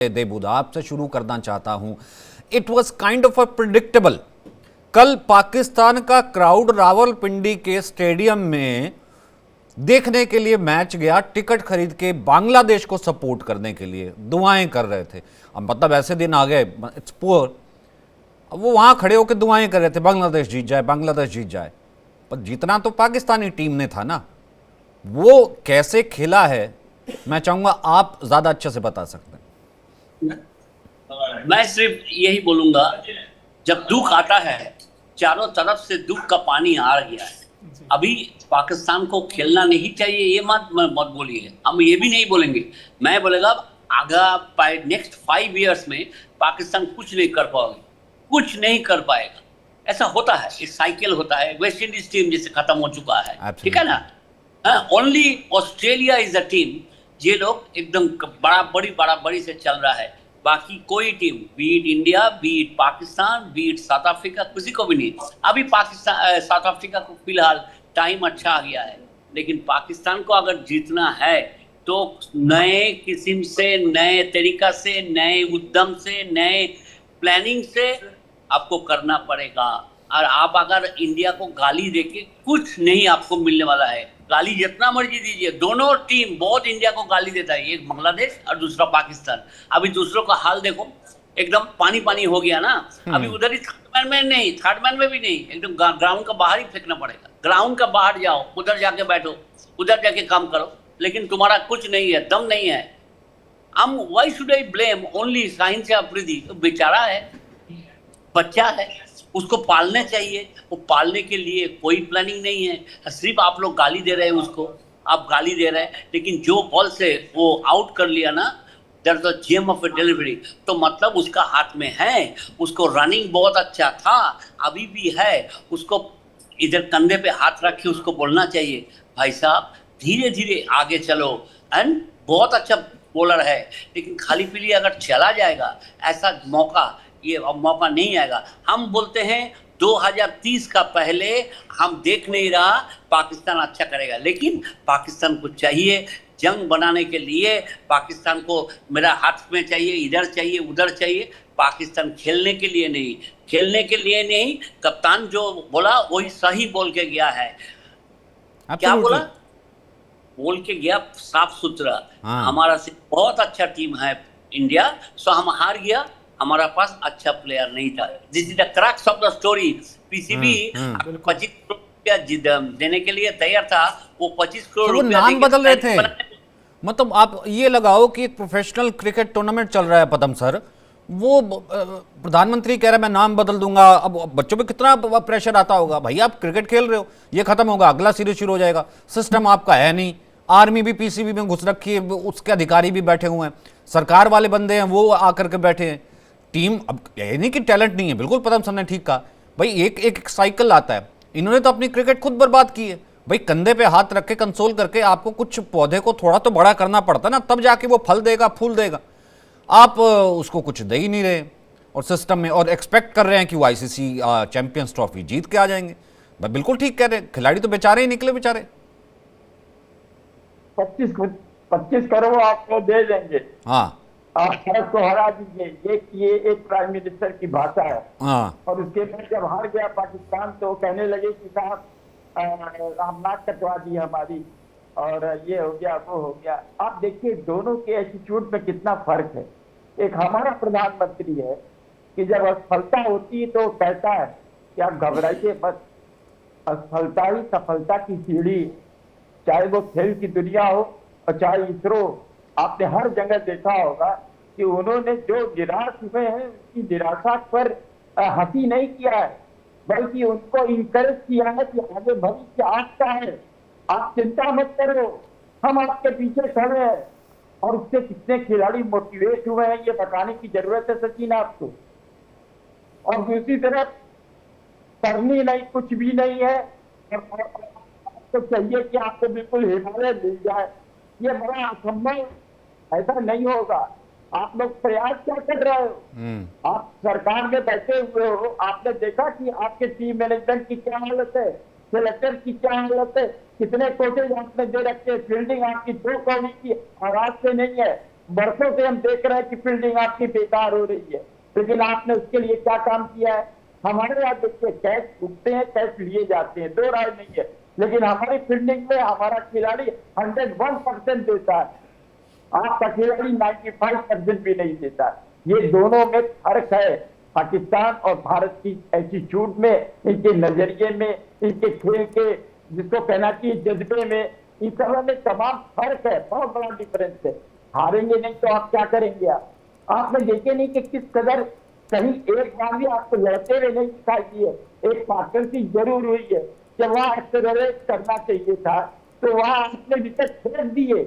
देबूदा, आपसे शुरू करना चाहता हूं। It was kind of a predictable. कल पाकिस्तान का क्राउड रावलपिंडी के स्टेडियम में देखने के लिए मैच गया, टिकट खरीद के बांग्लादेश को सपोर्ट करने के लिए दुआएं कर रहे थे। अब मतलब ऐसे दिन आ गए, इट्स पुअर, वो वहां खड़े होकर दुआएं कर रहे थे बांग्लादेश जीत जाए, बांग्लादेश जीत जाए। पर जीतना तो पाकिस्तानी टीम ने था ना। वो कैसे खेला है मैं चाहूंगा आप ज्यादा अच्छे से बता सकते हैं। मैं सिर्फ यही बोलूंगा, जब दुख आता है चारों तरफ से दुख का पानी आ गया है। अभी पाकिस्तान को खेलना नहीं चाहिए ये मत बोलिए, हम ये भी नहीं बोलेंगे। मैं बोलेगा अगर नेक्स्ट 5 इयर्स में पाकिस्तान कुछ नहीं कर पाएगी, कुछ नहीं कर पाएगा। ऐसा होता है, इस साइकिल होता है। वेस्ट इंडीज टीम जैसे खत्म हो चुका है, ठीक है ना। Only Australia is a team, ये लोग एकदम बड़ी से चल रहा है। बाकी कोई team, beat India, beat Pakistan, beat South Africa, किसी को भी नहीं। अभी पाकिस्तान साउथ अफ्रीका को फिलहाल टाइम अच्छा आ गया है, लेकिन पाकिस्तान को अगर जीतना है तो नए किस्म से, नए तरीका से, नए उद्यम से, नए प्लानिंग से आपको करना पड़ेगा। और आप अगर इंडिया को गाली देके कुछ नहीं आपको मिलने वाला है। गाली जितना मर्जी दीजिए, दोनों टीम बहुत इंडिया को गाली देता है, एक बांग्लादेश और दूसरा पाकिस्तान। अभी दूसरों का हाल देखो, एकदम पानी पानी हो गया ना। अभी उधर ही थर्ड मैन में भी नहीं, एकदम ग्राउंड का बाहर ही फेंकना पड़ेगा। ग्राउंड का बाहर जाओ, उधर जाके बैठो, उधर जाके काम करो, लेकिन तुम्हारा कुछ नहीं है, दम नहीं है। Why should I blame only Shaheen Shah Afridi? बेचारा है, बच्चा है, उसको पालना चाहिए। वो पालने के लिए कोई प्लानिंग नहीं है। सिर्फ आप लोग गाली दे रहे हैं उसको, आप गाली दे रहे हैं, लेकिन जो बॉल से वो आउट कर लिया ना, that's the gem of a delivery. तो मतलब उसका हाथ में है, उसको रनिंग बहुत अच्छा था, अभी भी है। उसको इधर कंधे पे हाथ रख के उसको बोलना चाहिए, भाई साहब धीरे धीरे आगे चलो। एंड बहुत अच्छा बॉलर है, लेकिन खाली पीली अगर चला जाएगा, ऐसा ये मौका नहीं आएगा। हम बोलते हैं 2030 का पहले हम देख नहीं रहा पाकिस्तान अच्छा करेगा, लेकिन पाकिस्तान को चाहिए जंग बनाने के लिए। पाकिस्तान को मेरा हाथ में चाहिए, इधर चाहिए, उधर चाहिए। पाकिस्तान खेलने के लिए नहीं। कप्तान जो बोला वही सही बोल के गया है। क्या बोला? बोल के गया साफ सुथरा। हमारा से बहुत अच्छा टीम है इंडिया, सो हम हार गया, हमारा पास अच्छा प्लेयर नहीं था। This is the crux of the story. PCB 25 crore रुपया देने के लिए तैयार था, वो 25 करोड़ रुपया नाम बदल रहे थे। मतलब आप ये लगाओ कि एक प्रोफेशनल क्रिकेट टूर्नामेंट चल रहा है पदम सर, वो प्रधानमंत्री कह रहा है मैं नाम बदल दूंगा। अब बच्चों पे कितना प्रेशर आता होगा, भाई आप क्रिकेट खेल रहे हो, ये खत्म होगा, अगला सीरीज शुरू हो जाएगा। सिस्टम आपका है नहीं, आर्मी भी पीसीबी में घुस रखी है, उसके अधिकारी भी बैठे हुए हैं, सरकार वाले बंदे हैं वो आकर के बैठे हैं। टीम, अब ये नहीं कि टैलेंट नहीं है, बिल्कुल पदम सर ने ठीक कहा, भाई एक साइकिल आता है। इन्होंने तो अपनी क्रिकेट खुद बर्बाद की है। भाई कंधे पे हाथ रख के कंसोल करके आपको कुछ पौधे को थोड़ा तो बड़ा करना पड़ता ना, तब जाके वो फल देगा, फूल देगा। आप उसको कुछ दे ही नहीं रहे और सिस्टम में, और एक्सपेक्ट कर रहे हैं कि वो आईसीसी चैंपियंस ट्रॉफी जीत के आ जाएंगे। भाई बिल्कुल ठीक कह रहे हैं, खिलाड़ी तो बेचारे ही निकले बेचारे। 25 करोड़ आपको दे देंगे, हाँ, आप भारत को हरा दीजिए, ये एक प्राइम मिनिस्टर की भाषा है। हाँ। और उसके बाद जब हार गया पाकिस्तान तो कहने लगे कि साहब हम नाक कटवा दी हमारी, और ये हो गया, वो हो गया। आप देखिए दोनों के एटीट्यूड में कितना फर्क है। एक हमारा प्रधानमंत्री है कि जब असफलता होती है तो कहता है कि आप घबराइए मत, असफलता ही सफलता की सीढ़ी, चाहे वो खेल की दुनिया हो और चाहे इसरो। आपने हर जगह देखा होगा कि उन्होंने जो निराश हुए हैं उसकी निराशा पर हंसी नहीं किया है, बल्कि उनको इंकरेज किया है कि आगे भविष्य आपका है, आप चिंता मत करो, हम आपके पीछे खड़े हैं। और उससे कितने खिलाड़ी मोटिवेट हुए हैं ये बताने की जरूरत है सचिन आपको। और दूसरी तरफ करनी नहीं, कुछ भी नहीं है, आपको चाहिए कि आपको बिल्कुल हिमालय मिल जाए, ये बड़ा असंभव, ऐसा नहीं होगा। आप लोग प्रयास क्या कर रहे हो? आप सरकार में बैठे हुए हो, आपने देखा कि आपके टीम मैनेजमेंट की क्या हालत है, सिलेक्टर की क्या हालत है, कितने कोचेज आपने दे रखे, फील्डिंग आपकी 2 कौड़ी की और आज से नहीं है, वर्षों से हम देख रहे हैं कि फील्डिंग आपकी बेकार हो रही है, लेकिन आपने उसके लिए क्या काम किया है? हमारे यहाँ देखिए कैच उठते हैं, कैच लिए जाते हैं, दो राय नहीं है, लेकिन हमारी फील्डिंग में हमारा खिलाड़ी 101% देता है, आपका खिलाड़ी 95% भी नहीं देता। ये दोनों में फर्क है पाकिस्तान और भारत की एटीट्यूड में, इनके नजरिए में, इनके खेल के जिसको कहना चाहिए जज्बे में, इस तरह में तमाम फर्क है, बहुत बड़ा डिफरेंस है। हारेंगे नहीं तो आप क्या करेंगे? आपने देखे नहीं कि किस कदर कहीं एक बार भी आपको लड़ते हुए नहीं दिखाई दिए। एक पार्टनरशिप जरूर हुई है, जब वहां एक्सेलरेट करना चाहिए था तो वहां आपने विकेट फेंक दिए।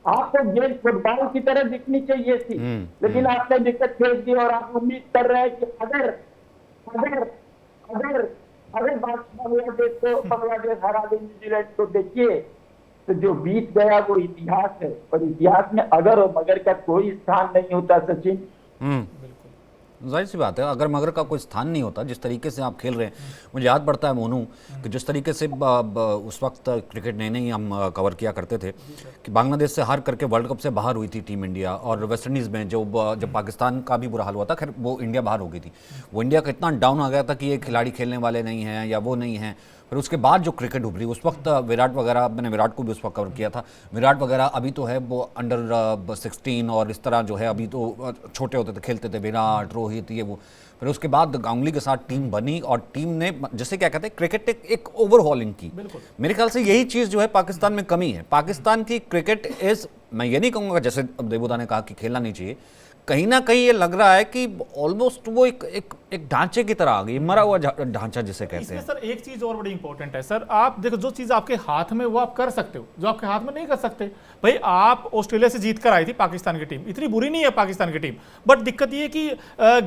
आपको गेम फुटबॉल की तरह दिखनी चाहिए थी, लेकिन आपने विकेट फेंक दी और आप उम्मीद कर रहे हैं कि अगर अगर अगर अगर बांग्लादेश हरा दे न्यूजीलैंड को, देखिए तो जो बीत गया वो इतिहास है, और इतिहास में अगर और मगर का कोई स्थान नहीं होता सचिन। जाहिर सी बात है, अगर मगर का कोई स्थान नहीं होता। जिस तरीके से आप खेल रहे हैं, मुझे याद पड़ता है मोनू कि जिस तरीके से उस वक्त क्रिकेट नई नई हम कवर किया करते थे कि बांग्लादेश से हार करके वर्ल्ड कप से बाहर हुई थी टीम इंडिया, और वेस्ट इंडीज़ में जब पाकिस्तान का भी बुरा हाल हुआ था, खैर वो इंडिया बाहर हो गई थी, वो इंडिया का इतना डाउन आ गया था कि ये खिलाड़ी खेलने वाले नहीं हैं या वो नहीं हैं। फिर उसके बाद जो क्रिकेट उभरी उस वक्त विराट वगैरह, मैंने विराट को भी उस वक्त कवर किया था, विराट वगैरह अभी तो है वो अंडर 16 और इस तरह जो है, अभी तो छोटे होते थे, खेलते थे, विराट, रोहित, ये वो। फिर उसके बाद गांगुली के साथ टीम बनी और टीम ने जैसे क्या कहते हैं क्रिकेट एक ओवरहॉलिंग की। मेरे ख्याल से यही चीज़ जो है पाकिस्तान में कमी है। पाकिस्तान की क्रिकेट मैं ये नहीं कहूँगा जैसे देवुदा ने कहा कि खेलना नहीं चाहिए, कहीं ना कहीं ये लग रहा है कि ऑलमोस्ट वो एक ढांचे की तरह आ गई, मरा हुआ ढांचा जिसे कहते हैं। सर एक चीज और बड़ी इंपॉर्टेंट है सर, आप देखो जो चीज आपके हाथ में वो आप कर सकते हो, जो आपके हाथ में नहीं कर सकते। भाई आप ऑस्ट्रेलिया से जीत कर आई थी पाकिस्तान की टीम, इतनी बुरी नहीं है पाकिस्तान की टीम, बट दिक्कत ये कि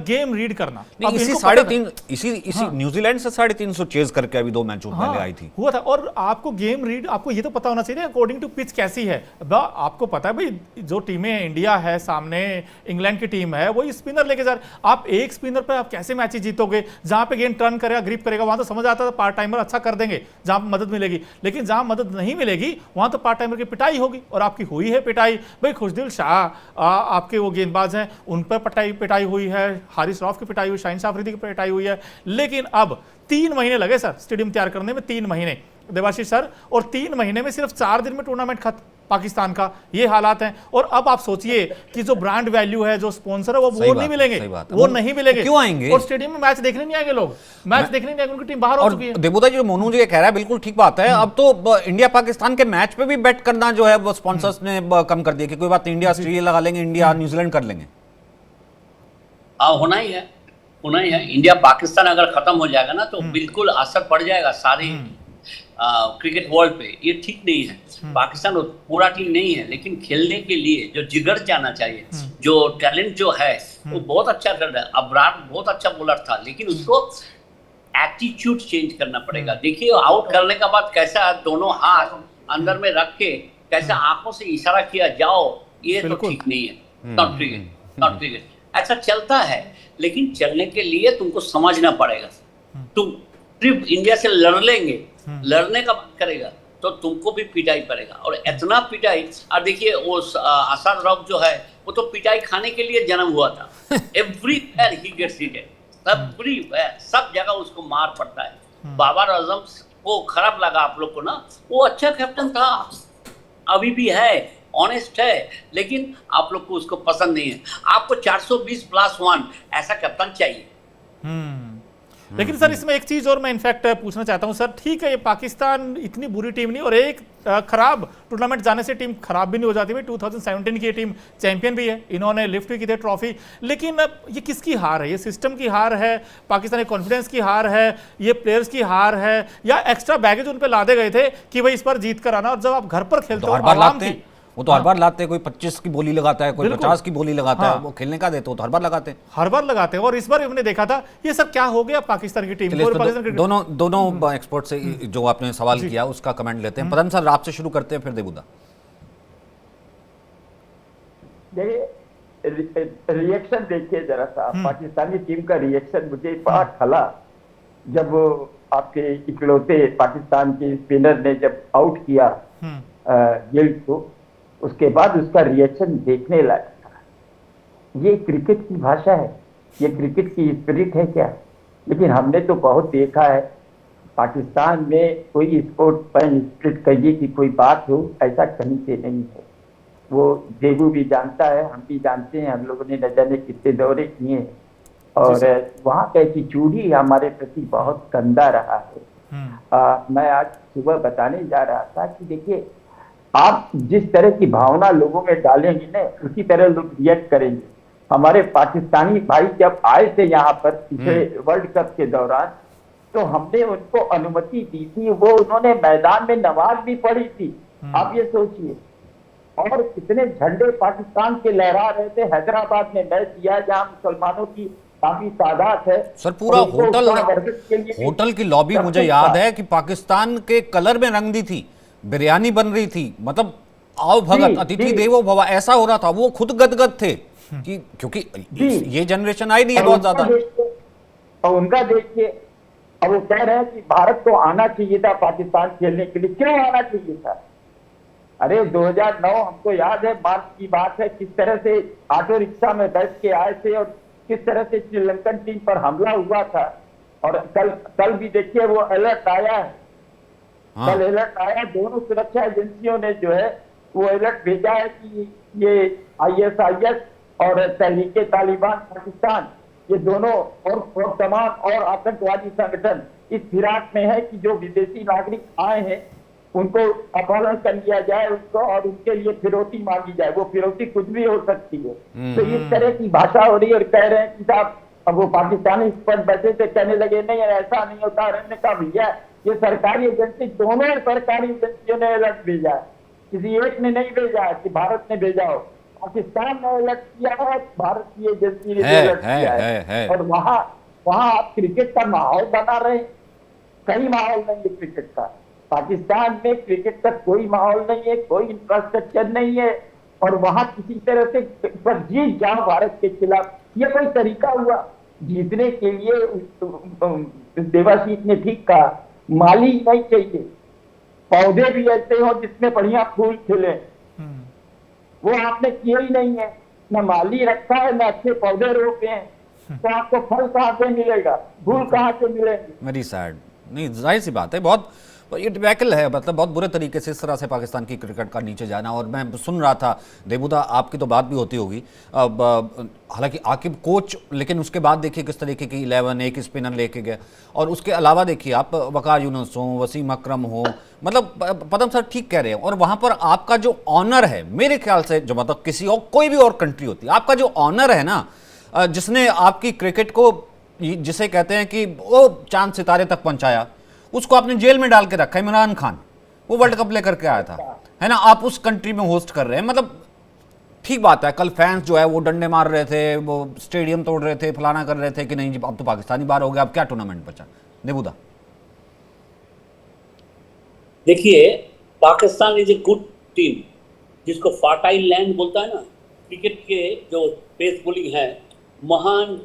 गेम रीड करना। इसी 3.5 न्यूजीलैंड से 350 चेज करके अभी 2 मैचों पहले आई थी, हुआ था। और आपको गेम रीड, आपको ये तो पता होना चाहिए अकॉर्डिंग टू पिच कैसी है। आपको पता है भाई जो टीमें इंडिया है सामने, इंग्लैंड की टीम है, वो स्पिनर लेके जा रहे, आप एक स्पिनर पर आप कैसे मैचेस जीतोगे? जहां पे गेंद टर्न करेगा, ग्रिप करेगा, वहां तो समझ आता था पार्ट टाइमर अच्छा कर देंगे जहां मदद मिलेगी, लेकिन जहां मदद नहीं मिलेगी वहां तो पार्ट टाइमर की पिटाई होगी, और आपकी हुई है पिटाई। भाई खुशदिल शाह आपके वो गेंदबाज हैं, उन पर पिटाई हुई है, हारिस रऊफ की पिटाई हुई, शाहीन शाह अफरीदी की पिटाई हुई है। लेकिन अब 3 महीने लगे सर स्टेडियम तैयार करने में, 3 महीने देवाशीष सर, और 3 महीने में सिर्फ 4 दिन में टूर्नामेंट खत्म। पाकिस्तान का ये हालात हैं, और अब आप सोचिए कि जो ब्रांड वैल्यू है, जो स्पॉन्सर है, वो नहीं मिलेंगे, वो नहीं मिलेंगे। क्यों आएंगे? और स्टेडियम में मैच देखने नहीं आएंगे लोग, मैच देखने नहीं आएंगे, उनकी टीम बाहर हो चुकी है। देवुदा जी, मोनू जी कह रहा है बिल्कुल ठीक बात है। अब तो इंडिया पाकिस्तान के मैच पे भी बेट करना जो है वो स्पॉन्सर्स ने कम कर दिया कि कोई बात नहीं, इंडिया ऑस्ट्रेलिया लगा लेंगे, इंडिया न्यूजीलैंड कर लेंगे। होना ही है। इंडिया पाकिस्तान अगर खत्म हो जाएगा ना तो बिल्कुल असर पड़ जाएगा सारे क्रिकेट वर्ल्ड पे। ये ठीक नहीं है। पाकिस्तान पूरा टीम नहीं है, लेकिन खेलने के लिए जो जिगर जाना चाहिए, जो टैलेंट जो है वो बहुत अच्छा कर रहा है। अबरार बहुत अच्छा बॉलर था, लेकिन उसको एटीट्यूड चेंज करना पड़ेगा। देखिए आउट करने के बाद कैसा दोनों हाथ अंदर में रख के कैसा आंखों से इशारा किया जाओ, ये तो ठीक नहीं है। नॉट क्रिकेट ऐसा चलता है, लेकिन चलने के लिए तुमको समझना पड़ेगा। तुम सिर्फ इंडिया से लड़ने का बात करेगा तो तुमको भी पिटाई पड़ेगा, और इतना पिटाई। और देखिए वो आसाद रऊफ जो है वो तो पिटाई खाने के लिए जन्म हुआ था। एवरीवेयर ही गेट्स हिटेड, एवरीवेयर, सब जगह उसको मार पड़ता है। बाबर आजम को खराब लगा आप लोग को ना, वो अच्छा कैप्टन था, अभी भी है, ऑनेस्ट है, लेकिन आप लोग को उसको पसंद नहीं है। आपको 420+1 ऐसा कैप्टन चाहिए। लेकिन सर इसमें एक चीज और मैं इनफैक्ट पूछना चाहता हूं सर, ठीक है ये पाकिस्तान इतनी बुरी टीम नहीं, और एक खराब टूर्नामेंट जाने से टीम खराब भी नहीं हो जाती। भाई 2017 की टीम चैंपियन भी है, इन्होंने लिफ्ट भी की थी ट्रॉफी, लेकिन ये किसकी हार है? ये सिस्टम की हार है, पाकिस्तानी कॉन्फिडेंस की हार है, ये प्लेयर्स की हार है, या एक्स्ट्रा बैगेज उन पर लादे गए थे कि भाई इस बार जीत कर आना, और जब आप घर पर खेलते हो आराम थी। वो तो हर बार लाते हैं, कोई 25 की बोली लगाता है, कोई 50 की बोली लगाता है, वो खेलने का देते हो तो हर बार लगाते हैं। और इस बार हमने देखा था ये सब क्या हो गया पाकिस्तान की टीम को। दोनों एक्सपर्ट से जो आपने सवाल किया उसका कमेंट लेते हैं। पदम सर आपसे शुरू करते हैं, फिर देवुदा। देखिए रिएक्शन देखिए जरा सा, पाकिस्तानी टीम का रिएक्शन मुझे बड़ा खला जब आपके इकलौते पाकिस्तान के स्पिनर ने जब आउट किया गिल्ड को, उसके बाद उसका रिएक्शन देखने लायक था। ये क्रिकेट की भाषा है, ये क्रिकेट की स्पिरिट है क्या? लेकिन हमने तो बहुत देखा है पाकिस्तान में कोई स्पोर्ट फैन स्पिरिट कहिए कि कोई बात हो, ऐसा कहीं से नहीं है। वो देबू भी जानता है, हम भी जानते हैं, हम लोगों ने न जाने कितने दौरे किए हैं, और वहाँ का एटीट्यूड ही हमारे प्रति बहुत गंदा रहा है। मैं आज सुबह बताने जा रहा था कि देखिए, आप जिस तरह की भावना लोगों में डालेंगे ना, उसी तरह लोग रिएक्ट करेंगे। हमारे पाकिस्तानी भाई जब आए थे यहाँ पर पिछले वर्ल्ड कप के दौरान, तो हमने उनको अनुमति दी थी, वो उन्होंने मैदान में नमाज भी पढ़ी थी। आप ये सोचिए, और कितने झंडे पाकिस्तान के लहरा रहे थे। हैदराबाद में मैच किया जहाँ मुसलमानों की काफी तादाद है। सर पूरा होटल की लॉबी मुझे याद है कि पाकिस्तान के कलर में रंग दी थी, बिरयानी बन रही थी, मतलब आओ भगत अतिथि देवो भव ऐसा हो रहा था। वो खुद गदगद थे कि क्योंकि ये जनरेशन आई नहीं है बहुत ज्यादा। और उनका देखिए, अब वो कह रहे हैं कि भारत को आना चाहिए था पाकिस्तान खेलने के लिए। क्यों आना चाहिए था? अरे 2009 हमको याद है, मार्च की बात है, किस तरह से ऑटो रिक्शा में बैठ के आए थे और किस तरह से श्रीलंकन टीम पर हमला हुआ था। और कल भी देखिए वो अलर्ट आया है। कल अलर्ट आया, दोनों सुरक्षा एजेंसियों ने जो है वो अलर्ट भेजा है कि ये ISIS और तहरीके तालिबान पाकिस्तान, ये दोनों और तमाम और आतंकवादी संगठन इस फिराक में है कि जो विदेशी नागरिक आए हैं उनको अपहरण कर लिया जाए उनको, और उनके लिए फिरौती मांगी जाए। वो फिरौती कुछ भी हो सकती है। तो इस तरह की भाषा हो रही है। और कह रहे हैं कि साहब, अब वो पाकिस्तानी इस पर बैठे थे, कहने लगे नहीं ऐसा नहीं होता। हमने कहा भैया, ये सरकारी एजेंसी, दोनों सरकारी एजेंसियों ने अलर्ट भेजा है, किसी एक ने नहीं भेजा है कि भारत ने भेजा हो। पाकिस्तान ने अलर्ट किया है, भारत की एजेंसी ने अलर्ट किया है। और वहाँ आप क्रिकेट का माहौल बना रहे, कहीं माहौल नहीं है क्रिकेट का। पाकिस्तान में क्रिकेट का कोई माहौल नहीं है, कोई इंफ्रास्ट्रक्चर नहीं है, और वहां किसी तरह से पर जीत जाओ भारत के खिलाफ, ये कोई तरीका हुआ जीतने के लिए? देवाशीष ने ठीक कहा, माली नहीं चाहिए, पौधे भी ऐसे हो जिसमें बढ़िया फूल खिले, वो आपने किया ही नहीं है। न माली रखा है, न अच्छे पौधे रोपे हैं, तो आपको फल कहाँ से मिलेगा, फूल कहाँ से मिलेंगे? Very sad. नहीं, जाहिर सी बात है, बहुत ये डिबैकल है, मतलब बहुत बुरे तरीके से इस तरह से पाकिस्तान की क्रिकेट का नीचे जाना। और मैं सुन रहा था देबूदा, आपकी तो बात भी होती होगी, अब हालांकि आकिब कोच, लेकिन उसके बाद देखिए किस तरीके की 11 एक स्पिनर लेके गए। और उसके अलावा देखिए आप वकार यूनुस हो, वसीम अकरम हो, मतलब पदम सर ठीक कह रहे हैं। और वहाँ पर आपका जो ऑनर है, मेरे ख्याल से जो मतलब किसी और कोई भी और कंट्री होती, आपका जो ऑनर है ना, जिसने आपकी क्रिकेट को, जिसे कहते हैं कि वो चांद सितारे तक पहुँचाया, उसको आपने जेल में डाल के रखा है। इमरान खान, वो वर्ल्ड कप लेकर के आया था, है ना, आप उस कंट्री में होस्ट कर रहे हैं। मतलब ठीक बात है, कल फैंस जो है वो डंडे मार रहे थे, वो स्टेडियम तोड़ रहे थे, फलाना कर रहे थे कि नहीं जी अब तो पाकिस्तानी बाहर हो गया, अब क्या टूर्नामेंट बचा। देबूदा, देखिए, Pakistan is a good team, जिसको फर्टाइल लैंड बोलता है ना। क्रिकेट के जो पेस बॉलिंग है, महान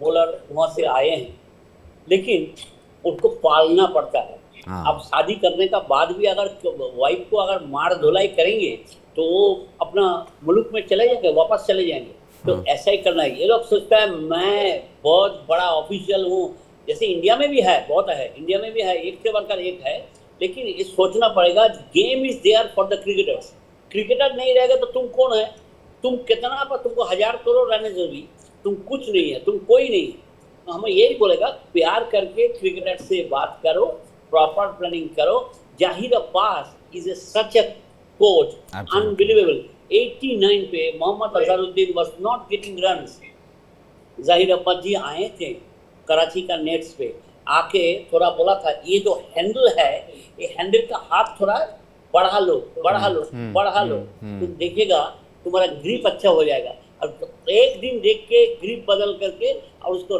बॉलर वहां से आए हैं, लेकिन उनको पालना पड़ता है। अब शादी करने का बाद भी अगर वाइफ को अगर मार धुलाई करेंगे तो वो अपना मुल्क में चले जाएंगे, वापस चले जाएंगे। तो ऐसा ही करना है। ये लोग सोचता है मैं बहुत बड़ा ऑफिशियल हूँ, जैसे इंडिया में भी है, बहुत है, इंडिया में भी है, एक से बढ़कर एक है। लेकिन ये सोचना पड़ेगा, game is there for the cricketers. Cricketer नहीं रहेगा तो तुम कौन है? तुम कितना पर तुमको 1000 करोड़ रहने जरूरी, तुम कुछ नहीं है, तुम कोई नहीं है। हमें यही बोलेगा, प्यार करके क्रिकेटर से बात करो, प्रॉपर प्लानिंग करो। Zaheer Abbas is a such a coach, unbelievable. 89 पे Mohammad Azharuddin was not getting runs, Zaheer Abbas जी आए थे कराची का नेट्स पे, आके थोड़ा बोला था ये जो हैंडल है, ये हैंडल का हाथ थोड़ा बढ़ा लो, बढ़ा लो, बढ़ा लो, तो देखिएगा तुम्हारा ग्रिप अच्छा हो जाएगा। और एक दिन देख के ग्रिप बदल करके और उसको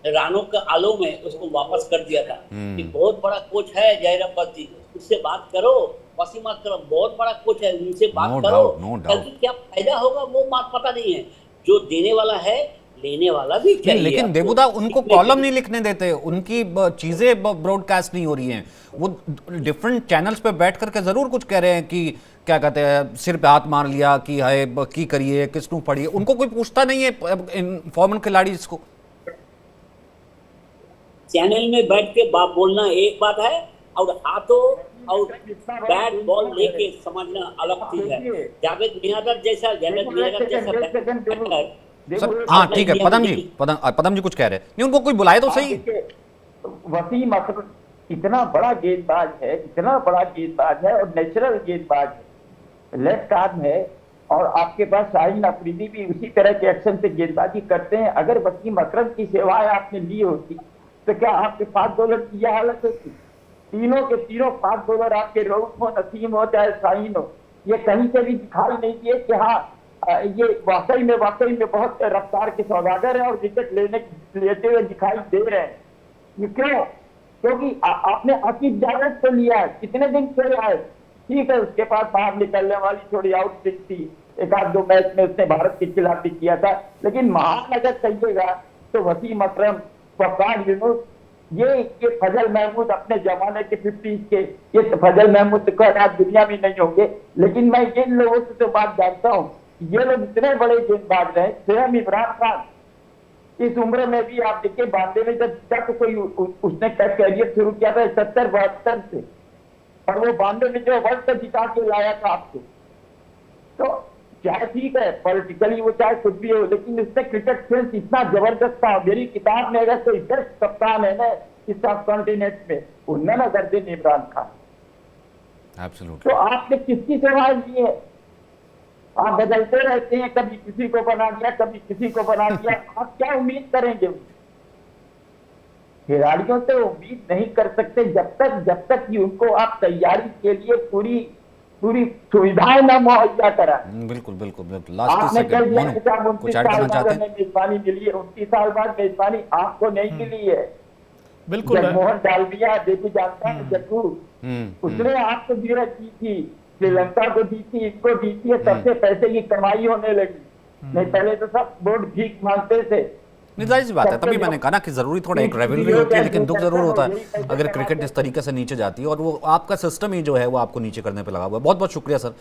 रानों के आलो में उसको वापस कर दिया था। कि बहुत बड़ा कोच है जाहिर अब्बास जी, उससे बात करो। वसीम अकरम बहुत बड़ा कोच है, उनसे बात करो। क्या फायदा होगा वो बात पता नहीं है। जो देने वाला है लेने वाला भी नहीं, चाहिए। लेकिन आपको देवुदा उनको सीखने कॉलम के नहीं लिखने देते, उनकी चीजें ब्रॉडकास्ट नहीं हो रही हैं, वो डिफरेंट चैनल्स पे बैठ करके जरूर कुछ कह रहे हैं कि क्या कहते हैं, सिर पे हाथ मार लिया कि हाय की करिए किसनू पढ़िए, उनको कोई पूछता नहीं है फॉर्मन खिलाड़ी को। चैनल में बैठ के बात बोलना एक बात है, और हाथों और बैट बॉल लेके समझना अलग चीज है। जावेद मियांदाद जैसा सर हाँ ठीक है, पदम जी कुछ कह रहे हैं, नहीं उनको कोई बुलाए तो सही। वसीम अकरम इतना बड़ा गेंदबाज है, इतना बड़ा गेंदबाज है और नेचुरल गेंदबाज है, लेफ्ट आर्म है, और आपके पास शाहीन अफरीदी भी उसी तरह के एक्शन से गेंदबाजी करते हैं। अगर वसीम अकरम की सेवाएं आपने ली होती तो क्या आपके 5 बॉलर की यह हालत होती? तीनों के तीनों 5 बॉलर आपके रऊफ हो, नसीम हो, चाहे शाहीन हो, ये कहीं से भी दिखाई नहीं दिए कि हाँ ये वाकई में बहुत रफ्तार के सौदागर है और विकेट लेते हुए दिखाई दे रहे हैं। ये क्यों? क्योंकि आपने आकिब जावेद को लिया है, कितने दिन खेला है, ठीक है, उसके पास बाहर निकलने वाली थोड़ी आउट पिच थी, 1-2 मैच में उसने भारत के खिलाफ भी किया था, लेकिन महान अगर कहिएगा तो वसीम अकरम, फरहान यूनुस, ये फजल महमूद अपने जमाने के 50s के, ये फजल महमूद तो आज दुनिया में नहीं होंगे, लेकिन मैं इन लोगों से तो बात जानता हूँ, ये लोग इतने बड़े गेंदबाज रहे। स्वयं इमरान खान इस उम्र में भी आप देखिए 92 में जब तक कोई उसने कैरियर शुरू किया था 71-72 से, और वो 92 में जो वर्ल्ड कप जिता के लाया था आपको, तो चाहे ठीक है पॉलिटिकली वो चाहे कुछ भी हो, लेकिन उसने क्रिकेट सेंस इतना जबरदस्त था। मेरी किताब में अगर कोई बेस्ट कप्तान है ना इस सबकॉन्टिनेंट में, वो none other than Imran Khan. Absolutely. तो आपने किसकी सेवाएं ली है? आप बदलते रहते हैं, कभी किसी को बना दिया, कभी किसी को बना दिया, आप क्या उम्मीद करेंगे? खिलाड़ियों से उम्मीद नहीं कर सकते जब तक कि उनको आप तैयारी के लिए पूरी सुविधाएं न मुहैया करा। बिल्कुल बिल्कुल बिल्कुल। आपने कल दिया कुछ ऐड करना चाहते हैं? मेजबानी मिली है, 29 साल बाद मेजबानी आपको नहीं मिली है। बिल्कुल जगमोहन डालमिया देखी जानता है, जग्गू, उसने आपको जीरत की थी, श्रीलंका को दी थी, इसको दी थी, सबसे पैसे की कमाई होने लगी। नहीं पहले तो सब बोर्ड भीख मांगते थे। जाहिर सी बात है, तभी मैंने कहा ना कि जरूरी थोड़ा एक रेवलरी होती है, लेकिन दुख जरूर होता है अगर क्रिकेट इस तरीके से नीचे जाती है, और वो आपका सिस्टम ही जो है वो आपको नीचे करने पे लगा हुआ है। बहुत बहुत शुक्रिया सर।